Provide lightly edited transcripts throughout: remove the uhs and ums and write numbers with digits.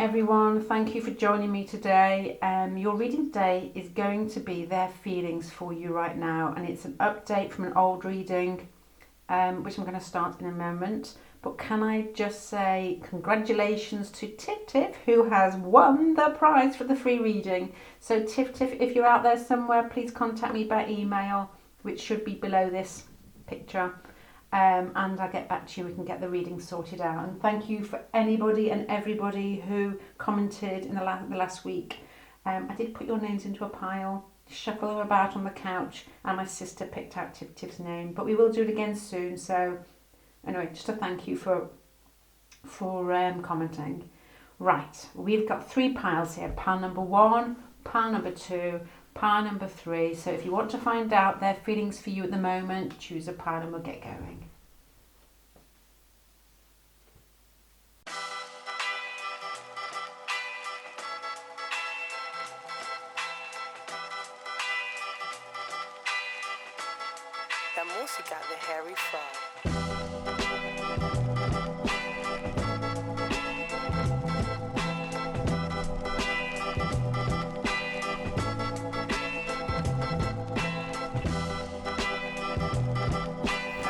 everyone. Thank you for joining me today. Your reading today is going to be their feelings for you right now, and it's an update from an old reading, which I'm going to start in a moment. But can I just say congratulations to Tiff, who has won the prize for the free reading. So Tiff, if you're out there somewhere, please contact me by email, which should be below this picture. And I'll get back to you. We can get the reading sorted out. And thank you for anybody and everybody who commented in the last week. I did put your names into a pile, shuffle them about on the couch, and my sister picked out Tiff's name. But we will do it again soon. So anyway, just a thank you for commenting. Right, we've got 3 piles here. Pile number 1, pile number 2, pile number 3. So if you want to find out their feelings for you at the moment, choose a pile and we'll get going. La música de Harry Frog.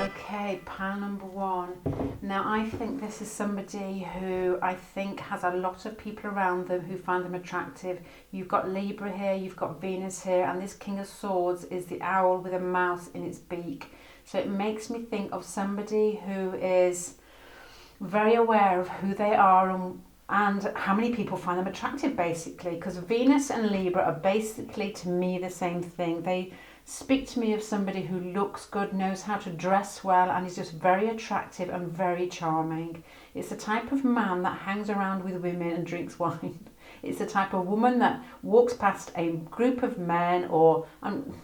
Okay, pile number 1. Now I think this is somebody who I think has a lot of people around them who find them attractive. You've got Libra here, you've got Venus here, and this King of Swords is the owl with a mouse in its beak. So it makes me think of somebody who is very aware of who they are and how many people find them attractive, basically, because Venus and Libra are basically, to me, the same thing. They speak to me of somebody who looks good, knows how to dress well, and is just very attractive and very charming. It's the type of man that hangs around with women and drinks wine. It's the type of woman that walks past a group of men, or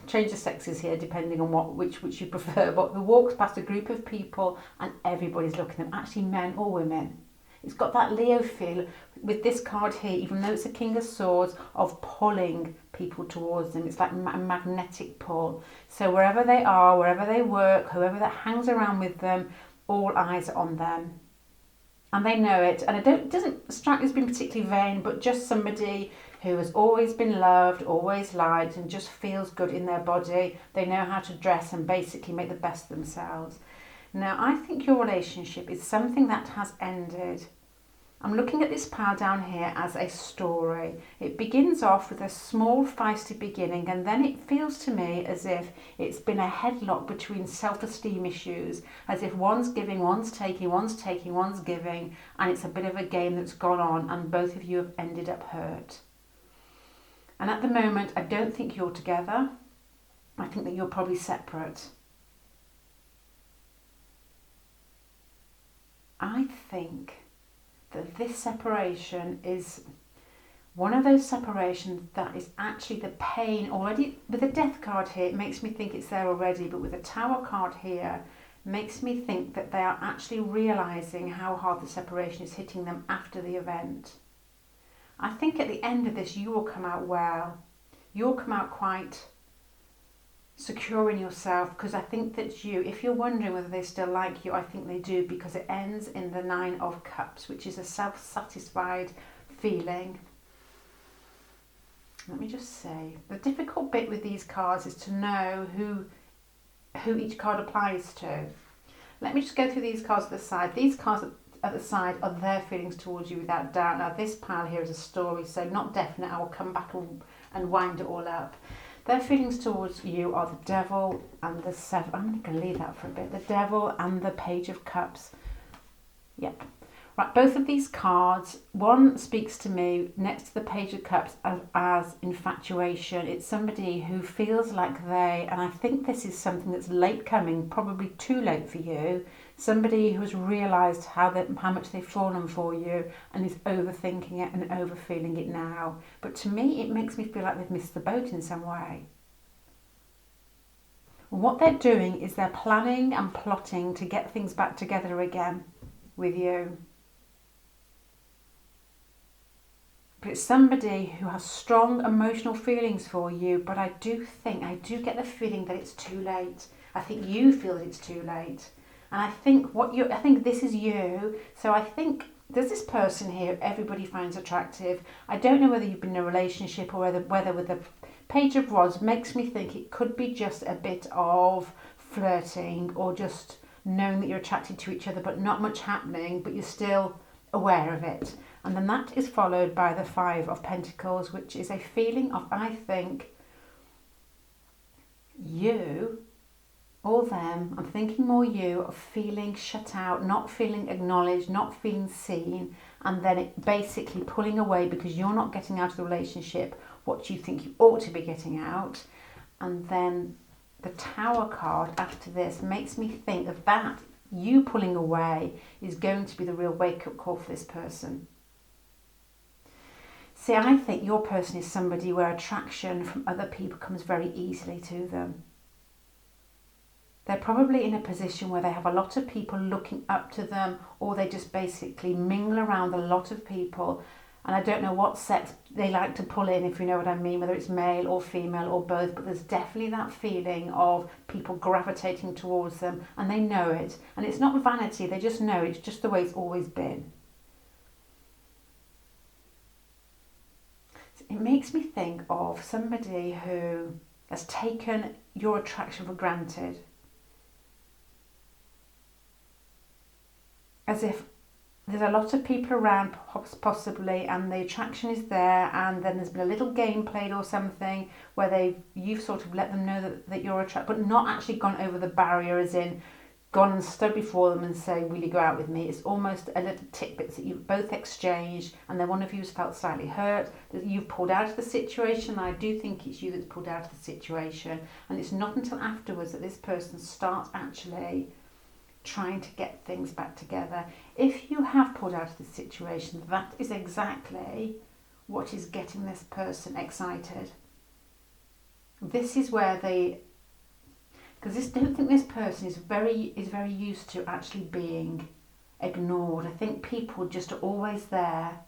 change the sexes here depending on which you prefer, but who walks past a group of people and everybody's looking at them, actually men or women. It's got that Leo feel with this card here, even though it's a King of Swords, of pulling people towards them. It's like a magnetic pull. So wherever they are, wherever they work, whoever that hangs around with them, all eyes are on them. And they know it. And it doesn't strike me as being particularly vain, but just somebody who has always been loved, always liked, and just feels good in their body. They know how to dress and basically make the best of themselves. Now, I think your relationship is something that has ended. I'm looking at this pile down here as a story. It begins off with a small feisty beginning, and then it feels to me as if it's been a headlock between self-esteem issues, as if one's giving, one's taking, one's taking, one's giving, and it's a bit of a game that's gone on, and both of you have ended up hurt. And at the moment, I don't think you're together. I think that you're probably separate. I think that this separation is one of those separations that is actually the pain already. With the Death card here, it makes me think it's there already, but with the Tower card here, makes me think that they are actually realising how hard the separation is hitting them after the event. I think at the end of this, you will come out well. You'll come out quite secure in yourself, because I think that if you're wondering whether they still like you, I think they do, because it ends in the 9 of Cups, which is a self-satisfied feeling. Let me just say, the difficult bit with these cards is to know who each card applies to. Let me just go through these cards at the side. These cards at the side are their feelings towards you without doubt. Now this pile here is a story, so not definite. I will come back and wind it all up. Their feelings towards you are the Devil and the Seven. I'm going to leave that for a bit. The Devil and the Page of Cups. Yep. Right, both of these cards, one speaks to me next to the Page of Cups as infatuation. It's somebody who feels like and I think this is something that's late coming, probably too late for you. Somebody who has realised how much they've fallen for you and is overthinking it and overfeeling it now. But to me, it makes me feel like they've missed the boat in some way. What they're doing is they're planning and plotting to get things back together again with you. But it's somebody who has strong emotional feelings for you, but I do get the feeling that it's too late. I think you feel that it's too late. And I think this is you. So I think there's this person here everybody finds attractive. I don't know whether you've been in a relationship or whether with the Page of Rods makes me think it could be just a bit of flirting or just knowing that you're attracted to each other but not much happening, but you're still aware of it. And then that is followed by the Five of Pentacles, which is a feeling of, I think, you or them, I'm thinking more you, of feeling shut out, not feeling acknowledged, not feeling seen, and then it basically pulling away because you're not getting out of the relationship what you think you ought to be getting out. And then the Tower card after this makes me think that you pulling away is going to be the real wake-up call for this person. See, I think your person is somebody where attraction from other people comes very easily to them. They're probably in a position where they have a lot of people looking up to them, or they just basically mingle around a lot of people. And I don't know what sex they like to pull in, if you know what I mean, whether it's male or female or both, but there's definitely that feeling of people gravitating towards them, and they know it. And it's not vanity, they just know it's just the way it's always been. It makes me think of somebody who has taken your attraction for granted. As if there's a lot of people around possibly, and the attraction is there, and then there's been a little game played or something where you've sort of let them know that you're attracted, but not actually gone over the barrier, as in gone and stood before them and say, will you go out with me? It's almost a little tidbits that you've both exchanged, and then one of you's felt slightly hurt, that you've pulled out of the situation. I do think it's you that's pulled out of the situation, and it's not until afterwards that this person starts actually trying to get things back together. If you have pulled out of the situation, that is exactly what is getting this person excited. This is where because I don't think this person is very used to actually being ignored. I think people just are always there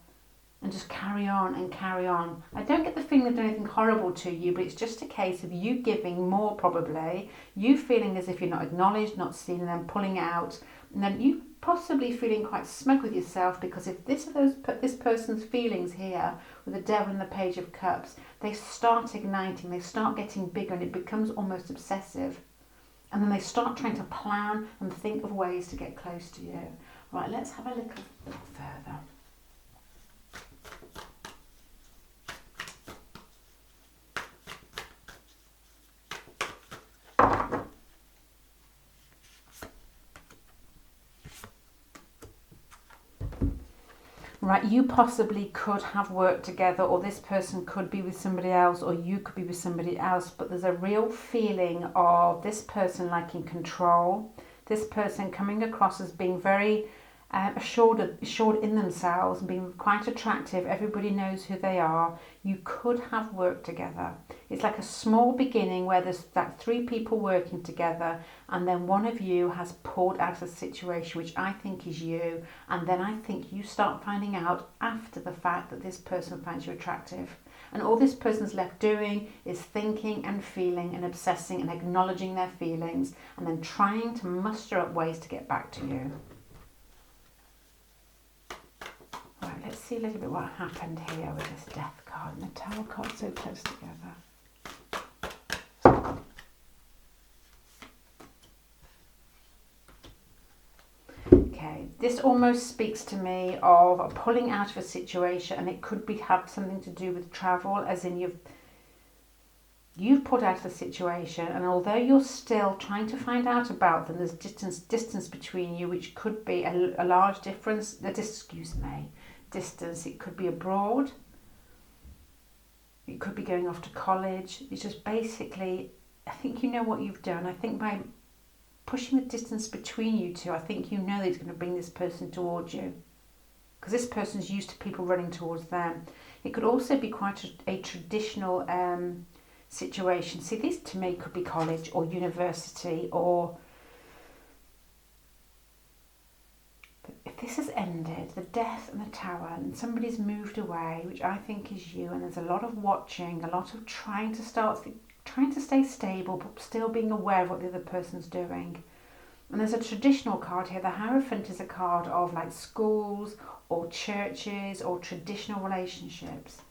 and just carry on and carry on. I don't get the feeling they've done anything horrible to you, but it's just a case of you giving more, probably, you feeling as if you're not acknowledged, not seen, and then pulling out, and then you possibly feeling quite smug with yourself, because if this person's feelings here with the Devil and the Page of Cups, they start igniting, they start getting bigger, and it becomes almost obsessive. And then they start trying to plan and think of ways to get close to you. Right, let's have a look further. Right, you possibly could have worked together, or this person could be with somebody else, or you could be with somebody else, but there's a real feeling of this person liking control, this person coming across as being very assured in themselves and being quite attractive. Everybody knows who they are. You could have worked together. It's like a small beginning where there's that three people working together, and then one of you has pulled out of the situation, which I think is you, and then I think you start finding out after the fact that this person finds you attractive. And all this person's left doing is thinking and feeling and obsessing and acknowledging their feelings, and then trying to muster up ways to get back to you. Right, let's see a little bit what happened here with this Death card and the Tower card so close together. Okay, this almost speaks to me of pulling out of a situation, and it could have something to do with travel, as in you've pulled out of the situation, and although you're still trying to find out about them, there's distance between you, which could be a large difference. Distance. It could be abroad. It could be going off to college. It's just basically, I think you know what you've done. I think by pushing the distance between you two, I think you know that it's going to bring this person towards you, because this person's used to people running towards them. It could also be quite a traditional situation. See, this to me could be college or university, or if this has ended, the Death and the Tower, and somebody's moved away, which I think is you, and there's a lot of watching, a lot of trying to stay stable, but still being aware of what the other person's doing. And there's a traditional card here. The Hierophant is a card of like schools or churches or traditional relationships.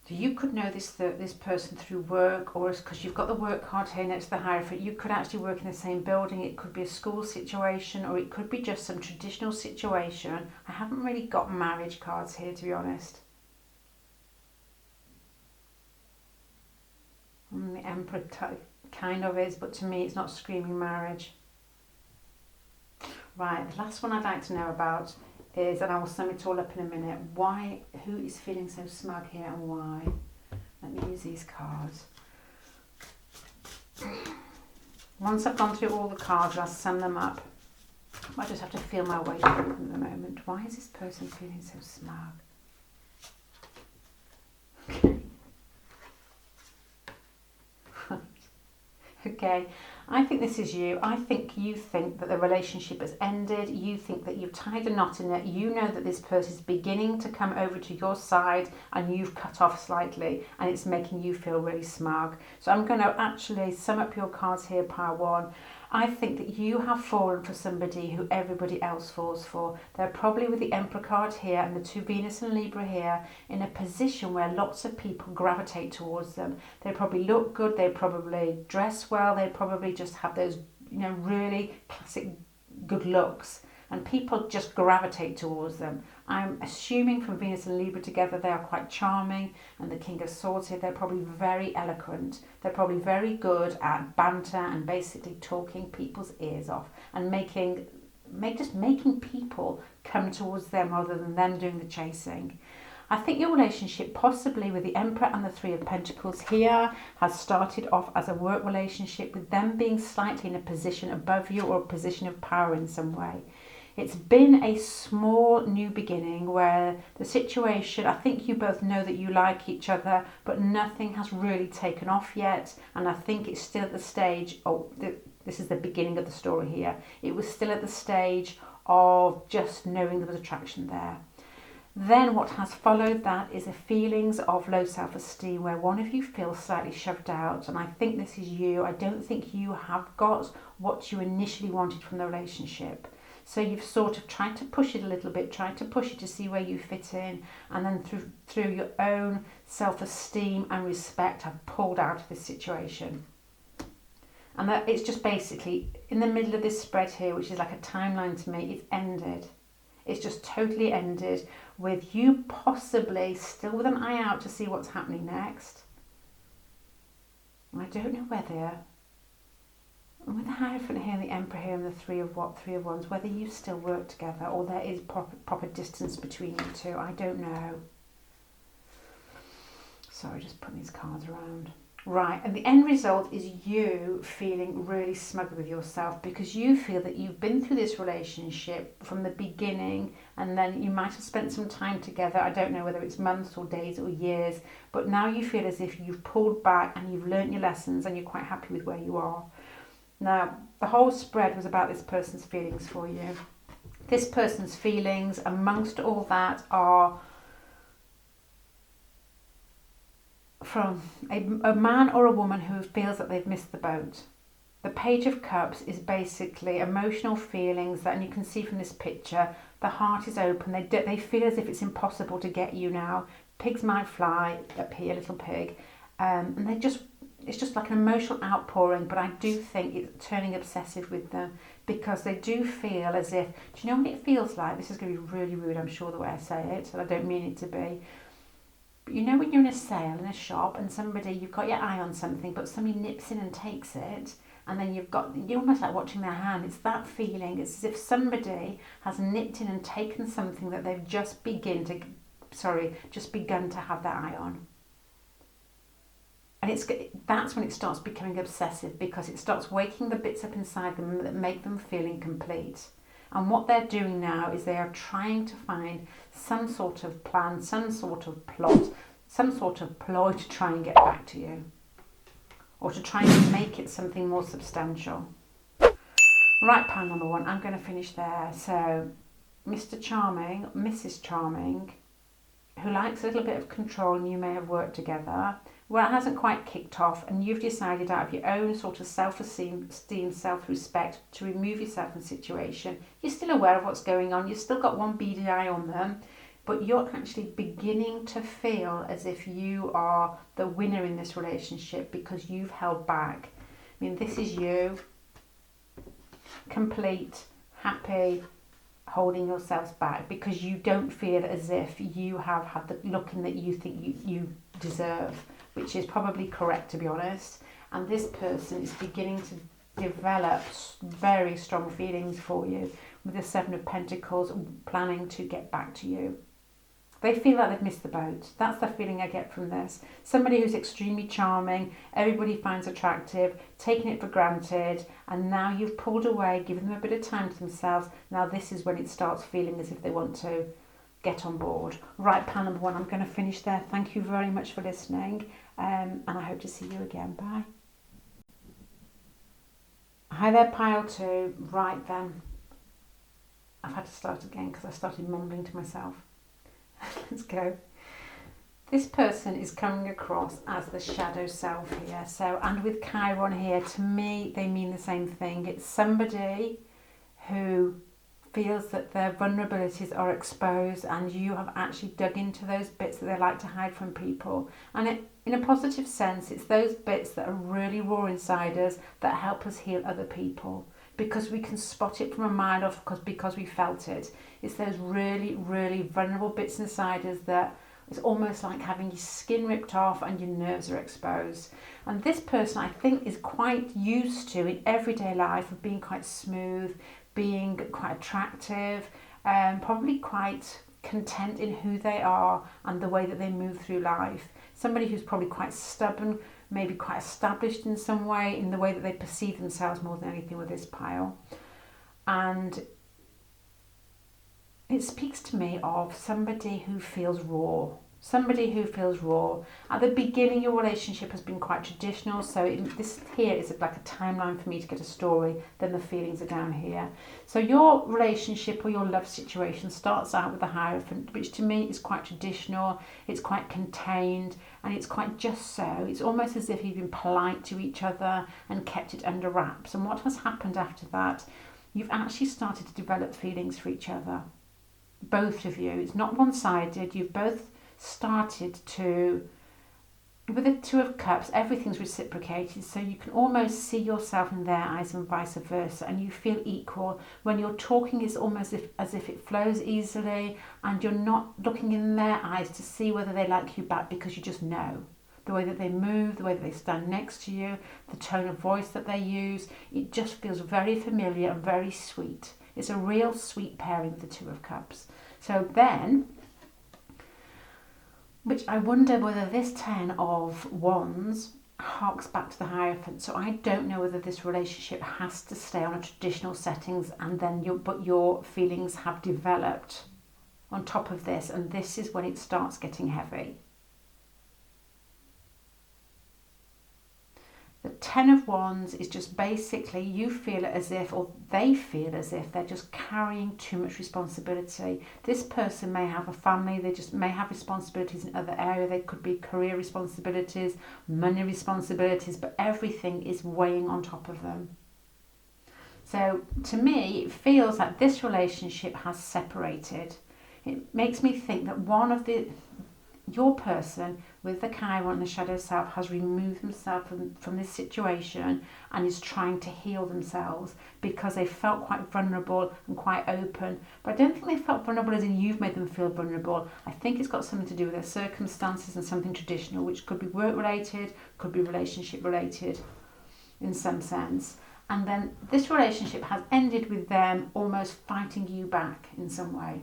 So you could know this person through work, or because you've got the work card here next to the Hierophant, you could actually work in the same building. It could be a school situation, or it could be just some traditional situation. I haven't really got marriage cards here, to be honest. And the Emperor kind of is, but to me it's not screaming marriage. Right, the last one I'd like to know about is, and I will sum it all up in a minute, who is feeling so smug here and why? Let me use these cards. Once I've gone through all the cards, I'll sum them up. I just have to feel my way through them at the moment. Why is this person feeling so smug? Okay, I think this is you. I think you think that the relationship has ended. You think that you've tied a knot in it. You know that this person is beginning to come over to your side and you've cut off slightly and it's making you feel really smug. So I'm going to actually sum up your cards here, pile one. I think that you have fallen for somebody who everybody else falls for. They're probably with the Emperor card here and the two Venus and Libra here in a position where lots of people gravitate towards them. They probably look good, they probably dress well, they probably just have those, really classic good looks. And people just gravitate towards them. I'm assuming from Venus and Libra together they are quite charming, and the King of Swords here, they're probably very eloquent. They're probably very good at banter and basically talking people's ears off and making people come towards them rather than them doing the chasing. I think your relationship, possibly with the Emperor and the Three of Pentacles here, has started off as a work relationship with them being slightly in a position above you or a position of power in some way. It's been a small new beginning where the situation, I think you both know that you like each other, but nothing has really taken off yet. And I think it's still at the stage, this is the beginning of the story here. It was still at the stage of just knowing there was attraction there. Then what has followed that is a feelings of low self-esteem where one of you feels slightly shoved out. And I think this is you. I don't think you have got what you initially wanted from the relationship. So you've sort of tried to push it a little bit, tried to push it to see where you fit in, and then through your own self-esteem and respect have pulled out of this situation. And that it's just basically in the middle of this spread here, which is like a timeline to me, it's ended. It's just totally ended with you possibly still with an eye out to see what's happening next. I don't know whether, with the Hierophant here and the Emperor here and the Three of Wands, whether you still work together or there is proper distance between you two. I don't know. Sorry, just putting these cards around. Right, and the end result is you feeling really smug with yourself because you feel that you've been through this relationship from the beginning and then you might have spent some time together. I don't know whether it's months or days or years, but now you feel as if you've pulled back and you've learnt your lessons and you're quite happy with where you are. Now, the whole spread was about this person's feelings for you. This person's feelings amongst all that are from a man or a woman who feels that they've missed the boat. The Page of Cups is basically emotional feelings that, and you can see from this picture, the heart is open. They feel as if it's impossible to get you now. Pigs might fly, up here, little pig. And it's just like an emotional outpouring, but I do think it's turning obsessive with them because they do feel as if, do you know what it feels like? This is going to be really rude, I'm sure, the way I say it, and I don't mean it to be. But you know when you're in a sale in a shop and you've got your eye on something, but somebody nips in and takes it, and then you're almost like watching their hand. It's that feeling. It's as if somebody has nipped in and taken something that they've just begun to have their eye on. And that's when it starts becoming obsessive because it starts waking the bits up inside them that make them feel incomplete. And what they're doing now is they are trying to find some sort of plan, some sort of plot, some sort of ploy to try and get back to you. Or to try and make it something more substantial. Right, pile number one, I'm going to finish there. So, Mr. Charming, Mrs. Charming, who likes a little bit of control and you may have worked together, Well, it hasn't quite kicked off, and you've decided out of your own sort of self-esteem, self-respect to remove yourself from the situation. You're still aware of what's going on. You've still got one beady eye on them, but you're actually beginning to feel as if you are the winner in this relationship because you've held back. I mean, this is you, complete, happy, holding yourselves back because you don't feel as if you have had the looking that you think you deserve, which is probably correct, to be honest. And this person is beginning to develop very strong feelings for you with the Seven of Pentacles, planning to get back to you. They feel like they've missed the boat. That's the feeling I get from this. Somebody who's extremely charming, everybody finds attractive, taking it for granted, and now you've pulled away, given them a bit of time to themselves. Now this is when it starts feeling as if they want to get on board. Right, pile number one, I'm going to finish there. Thank you very much for listening, and I hope to see you again. Bye. Hi there, pile two. Right then, I've had to start again because I started mumbling to myself. Let's go. This person is coming across as the shadow self here. So, and with Chiron here, to me, they mean the same thing. It's somebody who feels that their vulnerabilities are exposed and you have actually dug into those bits that they like to hide from people. And in a positive sense, it's those bits that are really raw inside us that help us heal other people, because we can spot it from a mile off because we felt it. It's those really, really vulnerable bits inside us that it's almost like having your skin ripped off and your nerves are exposed. And this person, I think, is quite used to, in everyday life, of being quite smooth, being quite attractive, probably quite content in who they are and the way that they move through life. Somebody who's probably quite stubborn, maybe quite established in some way, in the way that they perceive themselves more than anything with this pile. And it speaks to me of somebody who feels raw. Somebody who feels raw. At the beginning, your relationship has been quite traditional, so this here is like a timeline for me to get a story, then the feelings are down here. So your relationship or your love situation starts out with the Hierophant, which to me is quite traditional, it's quite contained, and it's quite just so. It's almost as if you've been polite to each other and kept it under wraps. And what has happened after that, you've actually started to develop feelings for each other. Both of you. It's not one-sided. You've both started to, with the Two of Cups, everything's reciprocated, so you can almost see yourself in their eyes and vice versa, and you feel equal. When you're talking, it's almost as if it flows easily, and you're not looking in their eyes to see whether they like you back, because you just know. The way that they move, the way that they stand next to you, the tone of voice that they use, it just feels very familiar and very sweet. It's a real sweet pairing, the Two of Cups. So then, which I wonder whether this Ten of Wands harks back to the Hierophant. So I don't know whether this relationship has to stay on a traditional settings, and then your feelings have developed on top of this, and this is when it starts getting heavy. The Ten of Wands is just basically you feel as if, or they feel as if, they're just carrying too much responsibility. This person may have a family, they just may have responsibilities in other areas. They could be career responsibilities, money responsibilities, but everything is weighing on top of them. So to me, it feels like this relationship has separated. It makes me think that your person with the Chiron and the shadow self has removed themselves from this situation and is trying to heal themselves because they felt quite vulnerable and quite open. But I don't think they felt vulnerable as in you've made them feel vulnerable. I think it's got something to do with their circumstances and something traditional, which could be work related, could be relationship related in some sense. And then this relationship has ended with them almost fighting you back in some way.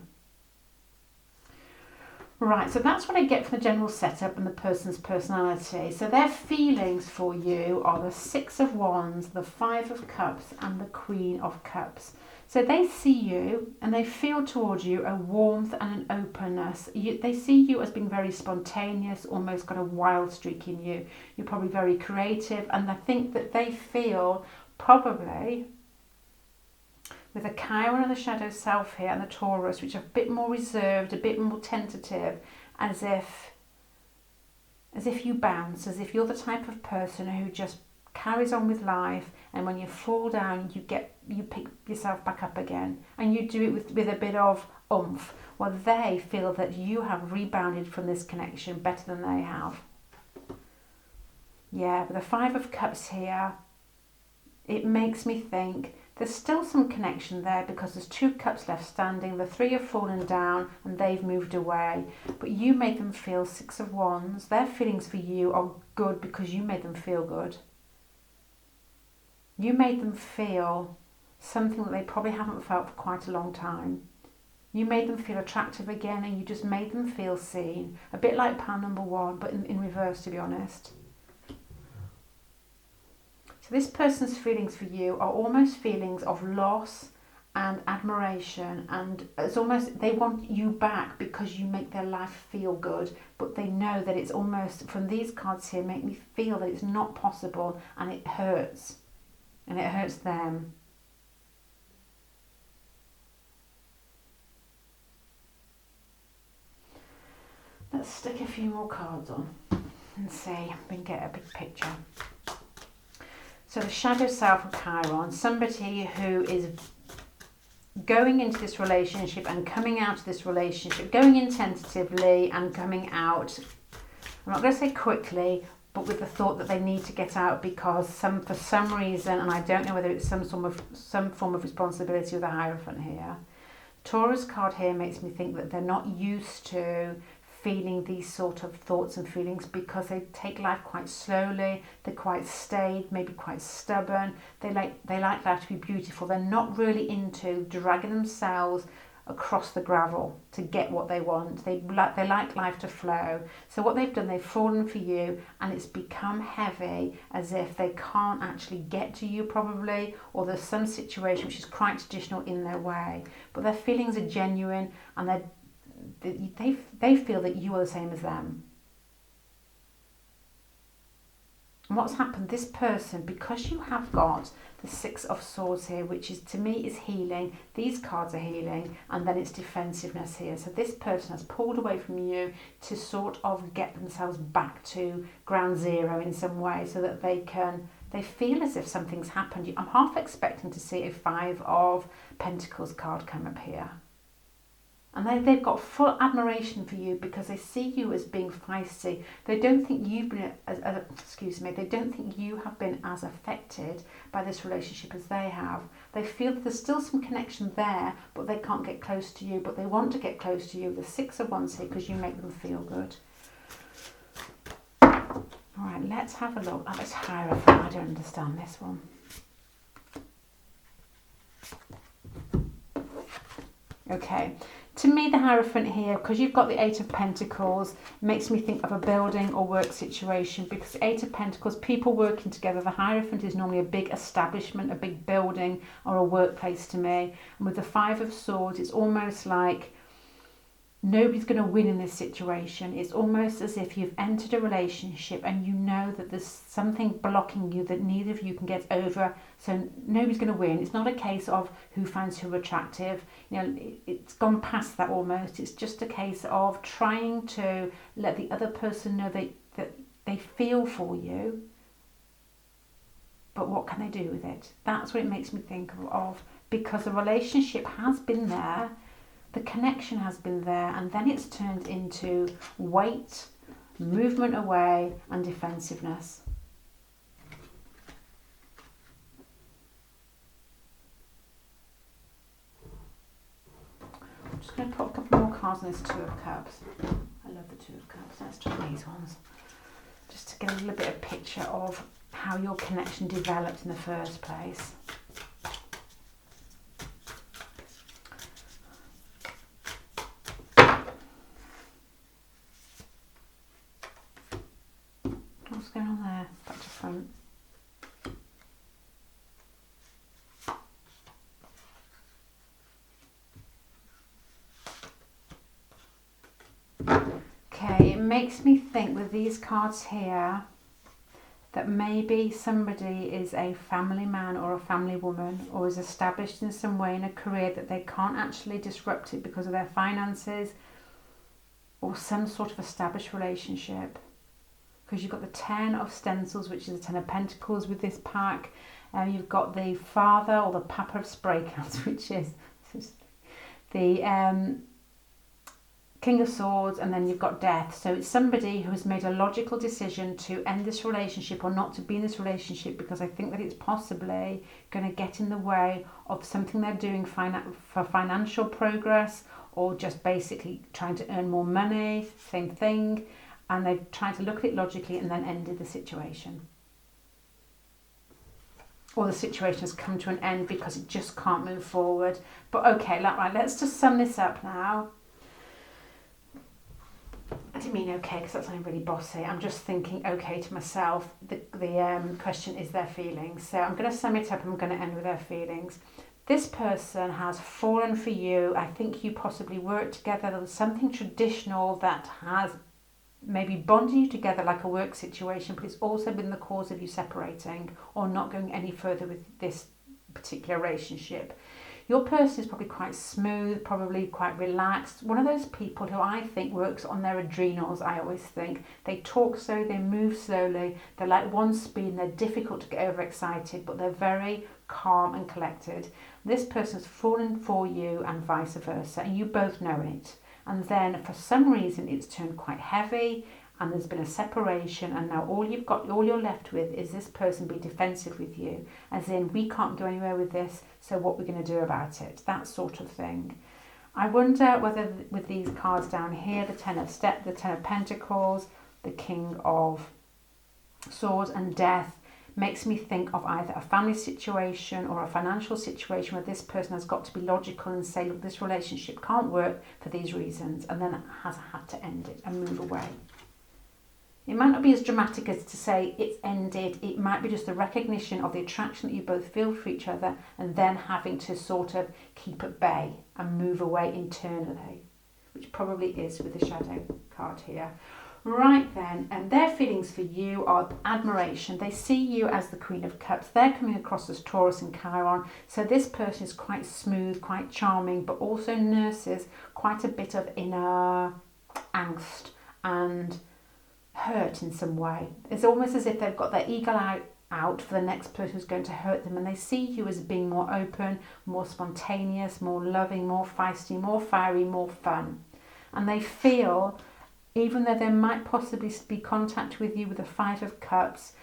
Right, so that's what I get from the general setup and the person's personality. So their feelings for you are the Six of Wands, the Five of Cups, and the Queen of Cups. So they see you and they feel towards you a warmth and an openness. They see you as being very spontaneous, almost got a wild streak in you. You're probably very creative, and I think that they feel probably, with the Chiron and the shadow self here and the Taurus, which are a bit more reserved, a bit more tentative, as if as if you bounce, as if you're the type of person who just carries on with life, and when you fall down you pick yourself back up again, and you do it with a bit of oomph. Well, they feel that you have rebounded from this connection better than they have. Yeah, but the Five of Cups here, it makes me think there's still some connection there because there's 2 cups left standing. The 3 have fallen down and they've moved away. But you made them feel 6 of Wands. Their feelings for you are good because you made them feel good. You made them feel something that they probably haven't felt for quite a long time. You made them feel attractive again, and you just made them feel seen. A bit like pile number 1, but in reverse, to be honest. So this person's feelings for you are almost feelings of loss and admiration, and it's almost they want you back because you make their life feel good, but they know that it's almost, from these cards here, make me feel that it's not possible, and it hurts. And it hurts them. Let's stick a few more cards on and see if we can get a big picture. So the shadow self of Chiron, somebody who is going into this relationship and coming out of this relationship, going in tentatively and coming out, I'm not going to say quickly, but with the thought that they need to get out because for some reason, and I don't know whether it's some form of responsibility with the Hierophant here. Taurus card here makes me think that they're not used to feeling these sort of thoughts and feelings because they take life quite slowly. They're quite staid, maybe quite stubborn. They like life to be beautiful. They're not really into dragging themselves across the gravel to get what they want. They like life to flow. So what they've done, they've fallen for you, and it's become heavy, as if they can't actually get to you probably, or there's some situation which is quite traditional in their way. But their feelings are genuine, and they feel that you are the same as them. And what's happened, this person, because you have got the 6 of Swords here, which is, to me, is healing. These cards are healing, and then it's defensiveness here. So this person has pulled away from you to sort of get themselves back to ground zero in some way, so that they feel as if something's happened. I'm half expecting to see a 5 of Pentacles card come up here. And they've got full admiration for you because they see you as being feisty. They don't think you've been, they don't think you have been as affected by this relationship as they have. They feel that there's still some connection there, but they can't get close to you, but they want to get close to you. The 6 of Wands here because you make them feel good. All right, let's have a look at this Hierophant. I don't understand this one. Okay. To me, the Hierophant here, because you've got the 8 of Pentacles, makes me think of a building or work situation, because the 8 of Pentacles, people working together. The Hierophant is normally a big establishment, a big building or a workplace to me. And with the 5 of Swords, it's almost like nobody's going to win in this situation. It's almost as if you've entered a relationship and you know that there's something blocking you that neither of you can get over, so nobody's going to win. It's not a case of who finds who attractive. You know, it's gone past that almost. It's just a case of trying to let the other person know that they feel for you, but what can they do with it? That's what it makes me think of, because the relationship has been there, the connection has been there, and then it's turned into weight, movement away, and defensiveness. I'm just going to put a couple more cards on this 2 of Cups. I love the 2 of Cups. Let's try these ones. Just to get a little bit of picture of how your connection developed in the first place. What's going on there? Back to front. Okay, it makes me think with these cards here that maybe somebody is a family man or a family woman, or is established in some way in a career that they can't actually disrupt it because of their finances or some sort of established relationship. because you've got the 10 of stencils, which is the 10 of pentacles with this pack. You've got the father or the papa of spray cans, which is the King of Swords, and then you've got death. So it's somebody who has made a logical decision to end this relationship or not to be in this relationship, because I think that it's possibly going to get in the way of something they're doing for financial progress, or just basically trying to earn more money, same thing. And they've tried to look at it logically and then ended the situation. Or the situation has come to an end because it just can't move forward. But okay, right, let's just sum this up now. I didn't mean okay because that sounded really bossy. I'm just thinking okay to myself. The question is their feelings. So I'm going to sum it up and I'm going to end with their feelings. This person has fallen for you. I think you possibly work together. There was something traditional that has maybe bonded you together like a work situation, but it's also been the cause of you separating or not going any further with this particular relationship. Your person is probably quite smooth, probably quite relaxed. One of those people who I think works on their adrenals, I always think. They talk slowly, they move slowly, they're like one speed and they're difficult to get overexcited, but they're very calm and collected. This person's fallen for you and vice versa, and you both know it. And then for some reason it's turned quite heavy and there's been a separation, and now all you're left with is this person being defensive with you, as in we can't go anywhere with this, so what we're going to do about it, that sort of thing. I wonder whether with these cards down here, the 10 of Pentacles, the King of Swords and Death, makes me think of either a family situation or a financial situation where this person has got to be logical and say, look, this relationship can't work for these reasons, and then has had to end it and move away. It might not be as dramatic as to say it's ended. It might be just the recognition of the attraction that you both feel for each other, and then having to sort of keep at bay and move away internally, which probably is with the Shadow card here. Right then, and their feelings for you are admiration. They see you as the Queen of Cups. They're coming across as Taurus and Chiron. So this person is quite smooth, quite charming, but also nurses quite a bit of inner angst and hurt in some way. It's almost as if they've got their eagle out for the next person who's going to hurt them, and they see you as being more open, more spontaneous, more loving, more feisty, more fiery, more fun. And they feel, even though there might possibly be contact with you with the 5 of Cups,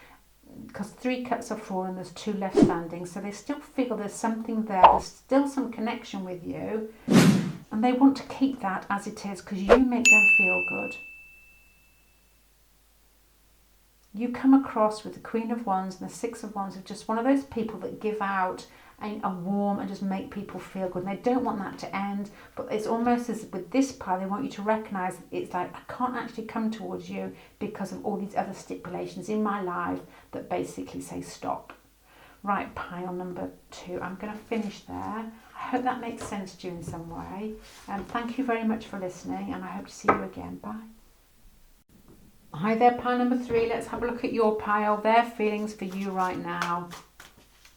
because 3 cups have fallen, there's 2 left standing, so they still feel there's something there, there's still some connection with you, and they want to keep that as it is because you make them feel good. You come across with the Queen of Wands and the 6 of Wands of just one of those people that give out a warm and just make people feel good. And they don't want that to end, but it's almost as with this pile, they want you to recognise it's like, I can't actually come towards you because of all these other stipulations in my life that basically say stop. Right, pile number 2. I'm going to finish there. I hope that makes sense to you in some way. Thank you very much for listening, and I hope to see you again. Bye. Hi there, pile number 3. Let's have a look at your pile. Their feelings for you right now.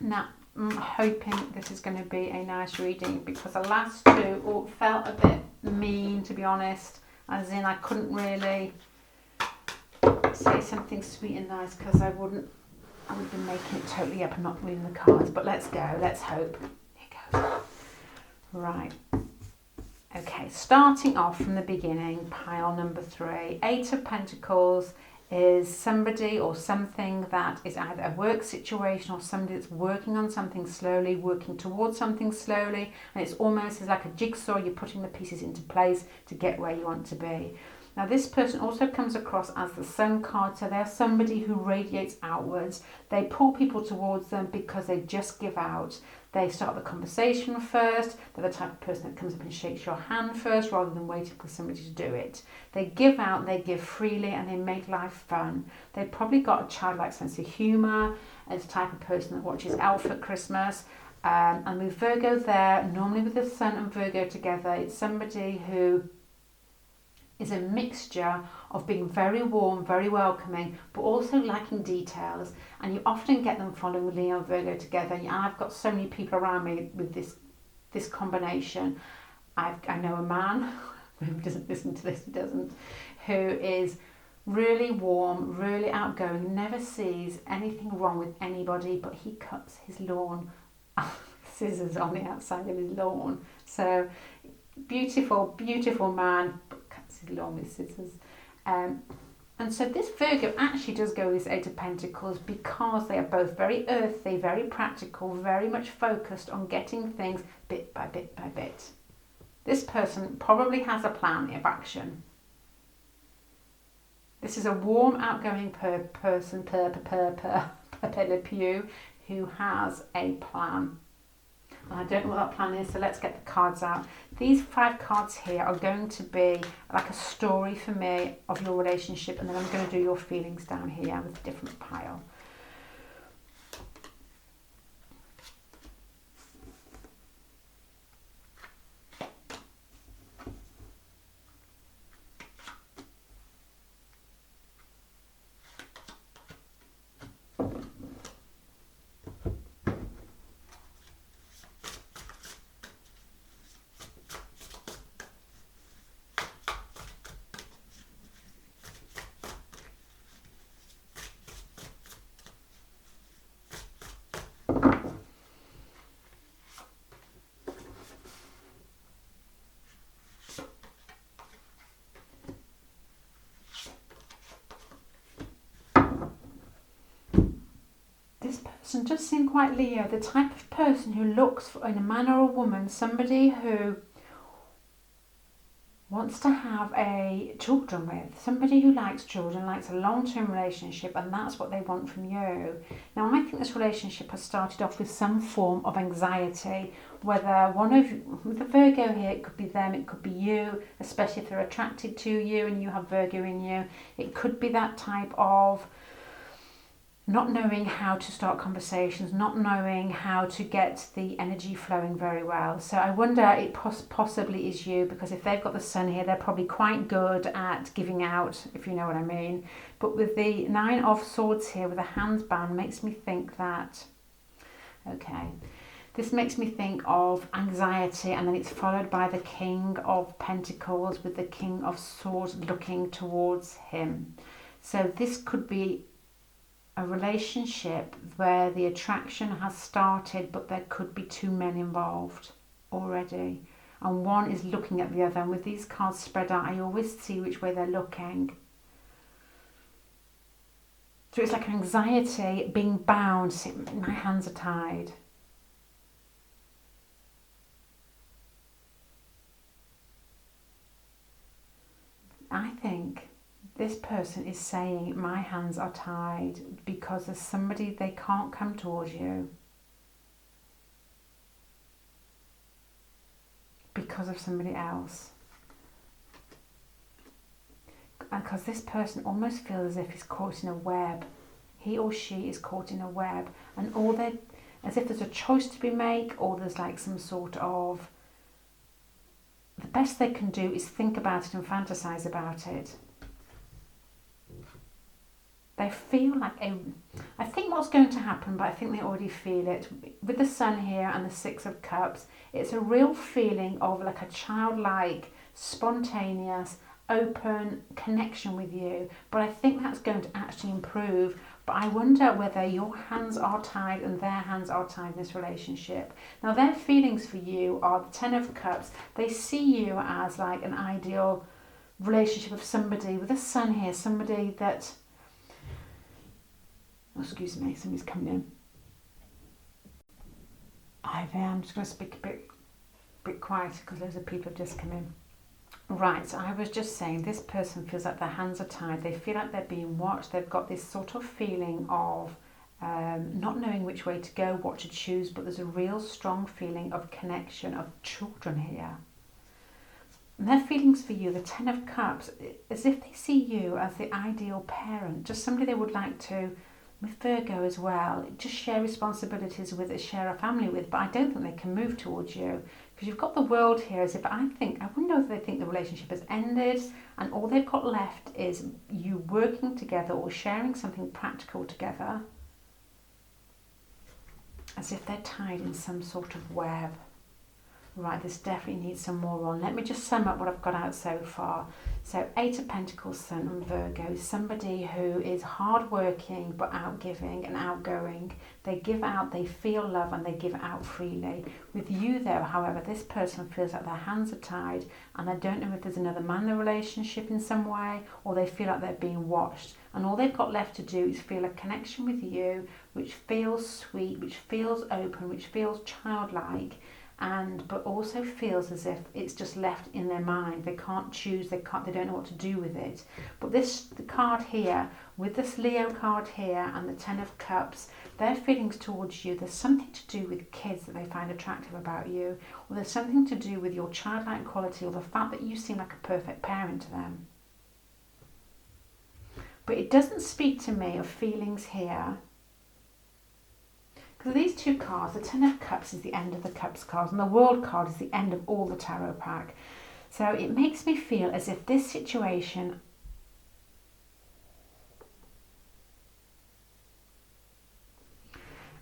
Now, I'm hoping this is going to be a nice reading, because the last 2 all felt a bit mean, to be honest. As in, I couldn't really say something sweet and nice because I would have been making it totally up and not reading the cards. But let's go. Let's hope. Here goes. Right. Okay, starting off from the beginning, pile number 3. 8 of Pentacles is somebody or something that is either a work situation or somebody that's working on something slowly, working towards something slowly, and it's almost as like a jigsaw, you're putting the pieces into place to get where you want to be. Now this person also comes across as the Sun card, so they're somebody who radiates outwards. They pull people towards them because they just give out. They start the conversation first. They're the type of person that comes up and shakes your hand first rather than waiting for somebody to do it. They give out, they give freely, and they make life fun. They've probably got a childlike sense of humour. It's the type of person that watches Elf at Christmas. And with Virgo there, normally with the Sun and Virgo together, it's somebody who is a mixture of being very warm, very welcoming, but also liking details. And you often get them following Leo and Virgo together. And I've got so many people around me with this combination. I know a man who doesn't listen to this, he doesn't, who is Really warm, really outgoing, never sees anything wrong with anybody, but he cuts his lawn, scissors on the outside of his lawn. So beautiful, beautiful man, but cuts his lawn with scissors. And so this Virgo actually does go with this Eight of Pentacles because they are both very earthy, very practical, very much focused on getting things bit by bit by bit. This person probably has a plan of action. This is a warm, outgoing person, who has a plan. And I don't know what that plan is, so let's get the cards out. These 5 cards here are going to be like a story for me of your relationship, and then I'm going to do your feelings down here with a different pile. This person does seem quite Leo, the type of person who looks for, in a man or a woman, somebody who wants to have children with, somebody who likes children, likes a long-term relationship, and that's what they want from you. Now, I think this relationship has started off with some form of anxiety, whether with the Virgo here, it could be them, it could be you, especially if they're attracted to you and you have Virgo in you. It could be that type of not knowing how to start conversations, not knowing how to get the energy flowing very well. So I wonder, it possibly is you, because if they've got the sun here, they're probably quite good at giving out, if you know what I mean. But with the 9 of Swords here with a handband, makes me think that, okay, this makes me think of anxiety, and then it's followed by the King of Pentacles with the King of Swords looking towards him. So this could be a relationship where the attraction has started, but there could be 2 men involved already, and one is looking at the other. And with these cards spread out, I always see which way they're looking. So it's like anxiety, being bound. See, my hands are tied. I think this person is saying, my hands are tied because there's somebody, they can't come towards you because of somebody else. Because this person almost feels as if he's caught in a web. He or she is caught in a web, and as if there's a choice to be made, or there's like some sort of, the best they can do is think about it and fantasize about it. They feel like I think what's going to happen, but I think they already feel it. With the Sun here and the 6 of Cups, it's a real feeling of like a childlike, spontaneous, open connection with you. But I think that's going to actually improve. But I wonder whether your hands are tied and their hands are tied in this relationship. Now, their feelings for you are the 10 of Cups. They see you as like an ideal relationship of somebody with the Sun here, somebody that... Oh, excuse me, somebody's coming in. Hi there, I'm just going to speak a bit quieter because loads of people have just come in. Right, so I was just saying, this person feels like their hands are tied. They feel like they're being watched. They've got this sort of feeling of not knowing which way to go, what to choose, but there's a real strong feeling of connection, of children here. And their feelings for you, the 10 of Cups, as if they see you as the ideal parent, just somebody they would like to, with Virgo as well, just share responsibilities with, share a family with, but I don't think they can move towards you because you've got the World here. As if I wonder if they think the relationship has ended and all they've got left is you working together or sharing something practical together, as if they're tied in some sort of web. Right, this definitely needs some more on. Let me just sum up what I've got out so far. So 8 of Pentacles, Sun and Virgo is somebody who is hardworking but outgiving and outgoing. They give out, they feel love and they give it out freely. With you though, however, this person feels like their hands are tied and I don't know if there's another man in the relationship in some way, or they feel like they're being watched. And all they've got left to do is feel a connection with you, which feels sweet, which feels open, which feels childlike, but also feels as if it's just left in their mind. They can't choose, they don't know what to do with it. But the card here, with this Leo card here and the 10 of Cups, their feelings towards you, there's something to do with kids that they find attractive about you, or there's something to do with your childlike quality or the fact that you seem like a perfect parent to them. But it doesn't speak to me of feelings here. So these two cards, the 10 of Cups is the end of the Cups cards and the World card is the end of all the tarot pack. So it makes me feel as if this situation,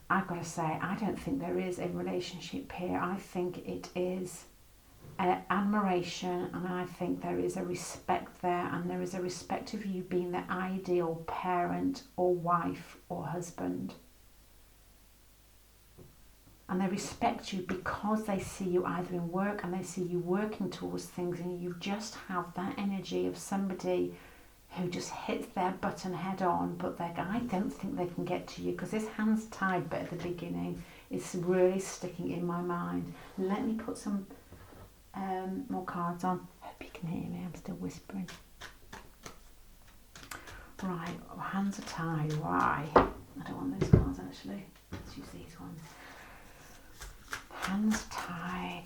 I've got to say, I don't think there is a relationship here. I think it is an admiration and I think there is a respect there, and there is a respect of you being the ideal parent or wife or husband. And they respect you because they see you either in work and they see you working towards things, and you just have that energy of somebody who just hits their button head on, but I don't think they can get to you because this hands tied bit at the beginning is really sticking in my mind. Let me put some more cards on. Hope you can hear me, I'm still whispering. Right, hands are tied. Why? I don't want those cards actually. Let's use these ones. Hands tied.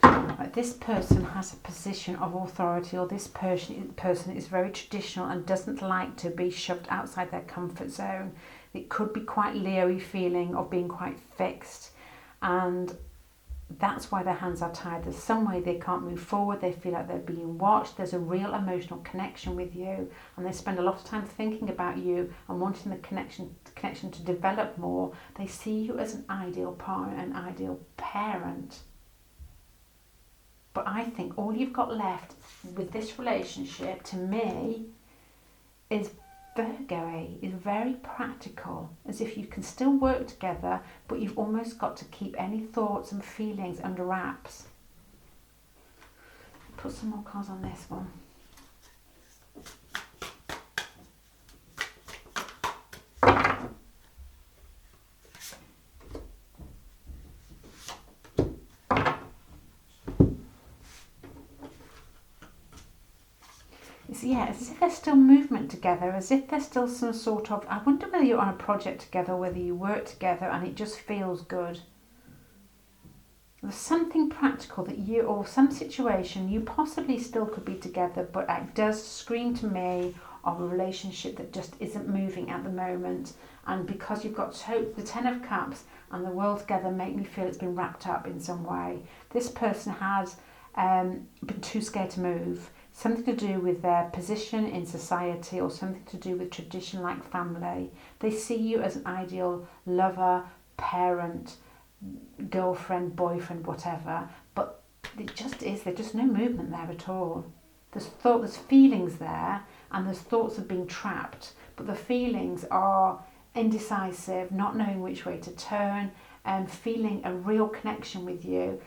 Right, this person has a position of authority, or this person is very traditional and doesn't like to be shoved outside their comfort zone. It could be quite Leo-y feeling of being quite fixed, and that's why their hands are tied. There's some way they can't move forward. They feel like they're being watched. There's a real emotional connection with you, and they spend a lot of time thinking about you and wanting the connection to develop more. They see you as an ideal partner, an ideal parent. But I think all you've got left with this relationship, to me, is Virgo is very practical, as if you can still work together, but you've almost got to keep any thoughts and feelings under wraps. Put some more cards on this one. Yeah, as if there's still movement together, as if there's still some sort of, I wonder whether you're on a project together, whether you work together and it just feels good. There's something practical that you, or some situation, you possibly still could be together, but it does scream to me of a relationship that just isn't moving at the moment. And because you've got the 10 of Cups and the World together, make me feel it's been wrapped up in some way. This person has been too scared to move. Something to do with their position in society, or something to do with tradition like family. They see you as an ideal lover, parent, girlfriend, boyfriend, whatever, but it just is, there's just no movement there at all. There's feelings there, and there's thoughts of being trapped, but the feelings are indecisive, not knowing which way to turn, and feeling a real connection with you.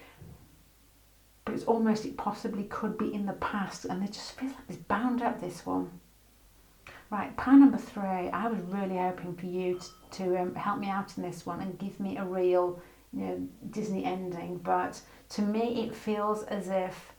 But it's almost, it possibly could be in the past, and it just feels like it's bound up, this one. Right, pile number 3. I was really hoping for you to help me out in this one and give me a real, Disney ending. But to me, it feels as if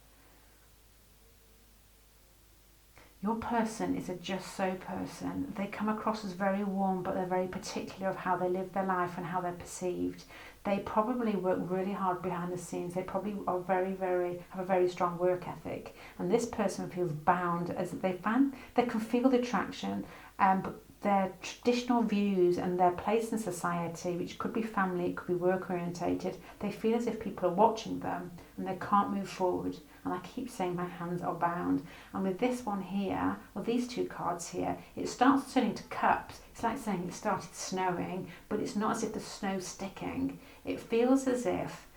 your person is a just so person. They come across as very warm, but they're very particular of how they live their life and how they're perceived. They probably work really hard behind the scenes. They probably are have a very strong work ethic. And this person feels bound, as they can feel the attraction, But their traditional views and their place in society, which could be family, it could be work orientated, they feel as if people are watching them and they can't move forward. And I keep saying my hands are bound. And with this one here, or these two cards here, it starts turning to cups. It's like saying it started snowing, but it's not as if the snow's sticking. It feels as if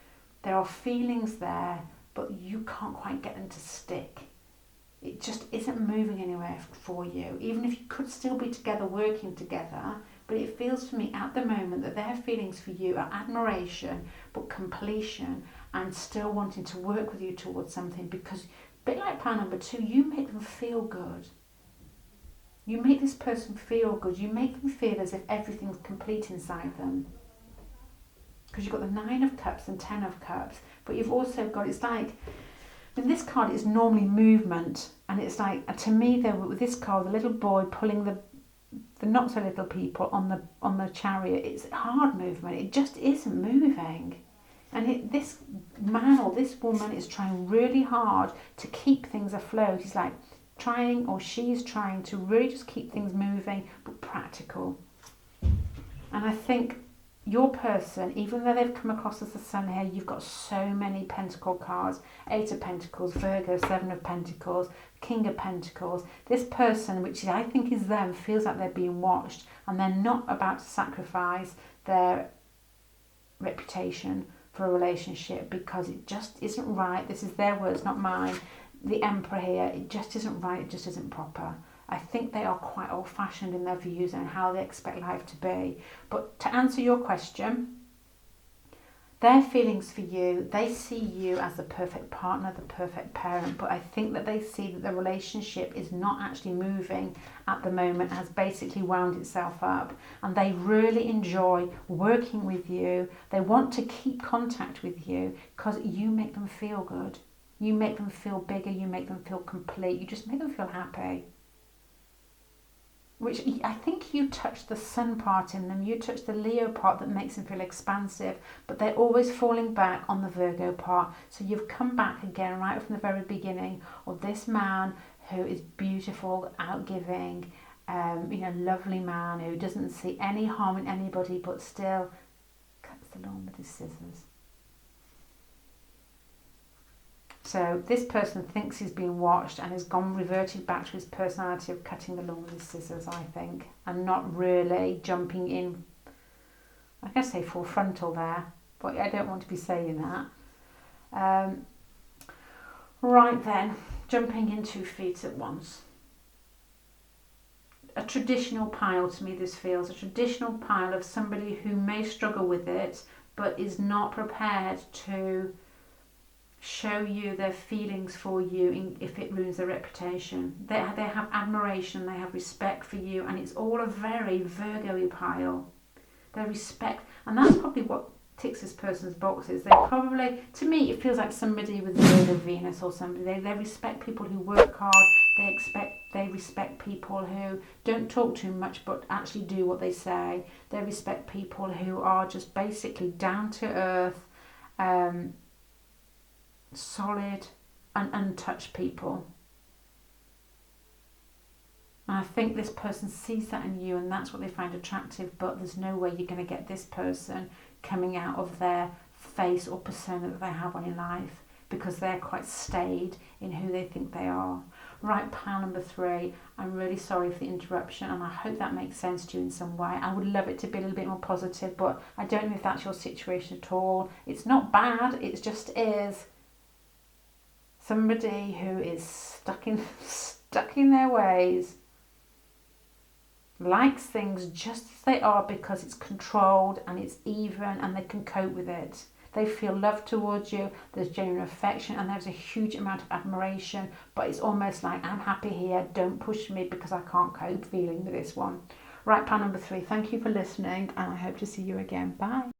there are feelings there, but you can't quite get them to stick. It just isn't moving anywhere for you, even if you could still be together, working together. But it feels for me at the moment that their feelings for you are admiration, but completion, and still wanting to work with you towards something, because, a bit like pile number 2, you make them feel good. You make this person feel good. You make them feel as if everything's complete inside them. Because you've got the 9 of Cups and 10 of Cups, but you've also got, it's like, in this card is normally movement, and it's like, to me, though, with this card, the little boy pulling the not so little people on the chariot, it's hard movement. It just isn't moving, and this man or this woman is trying really hard to keep things afloat. He's like trying, or she's trying to really just keep things moving, but practical. And I think your person, even though they've come across as the Sun here, you've got so many Pentacle cards, 8 of Pentacles, Virgo, 7 of Pentacles, King of Pentacles. This person, which I think is them, feels like they're being watched, and they're not about to sacrifice their reputation for a relationship, because it just isn't right. This is their words, not mine. The Emperor here, it just isn't right, it just isn't proper. I think they are quite old-fashioned in their views and how they expect life to be. But to answer your question, their feelings for you, they see you as the perfect partner, the perfect parent, but I think that they see that the relationship is not actually moving at the moment, has basically wound itself up, and they really enjoy working with you. They want to keep contact with you because you make them feel good. You make them feel bigger, you make them feel complete, you just make them feel happy. Which I think you touch the Sun part in them, you touch the Leo part that makes them feel expansive, but they're always falling back on the Virgo part. So you've come back again right from the very beginning of this man who is beautiful, outgiving, lovely man who doesn't see any harm in anybody, but still cuts the lawn with his scissors. So this person thinks he's being watched and has reverted back to his personality of cutting the lawn with his scissors, I think, and not really jumping in, I guess say full frontal there, but I don't want to be saying that. Right then, jumping in 2 feet at once. A traditional pile, to me this feels, a traditional pile of somebody who may struggle with it, but is not prepared to show you their feelings for you if it ruins their reputation. They have admiration, they have respect for you, and it's all a very Virgo-y pile. They respect, and that's probably what ticks this person's boxes. They probably, to me, it feels like somebody with Virgo Venus or somebody. They respect people who work hard. They respect people who don't talk too much but actually do what they say. They respect people who are just basically down to earth, solid and untouched people. And I think this person sees that in you, and that's what they find attractive, but there's no way you're going to get this person coming out of their face or persona that they have on in life, because they're quite staid in who they think they are. Right, pile number 3, I'm really sorry for the interruption, and I hope that makes sense to you in some way. I would love it to be a little bit more positive, but I don't know if that's your situation at all. It's not bad, it just is. Somebody who is stuck in their ways, likes things just as they are because it's controlled and it's even and they can cope with it. They feel love towards you, there's genuine affection, and there's a huge amount of admiration, but it's almost like, I'm happy here, don't push me because I can't cope feeling with this one. Right, pile number 3, thank you for listening, and I hope to see you again. Bye.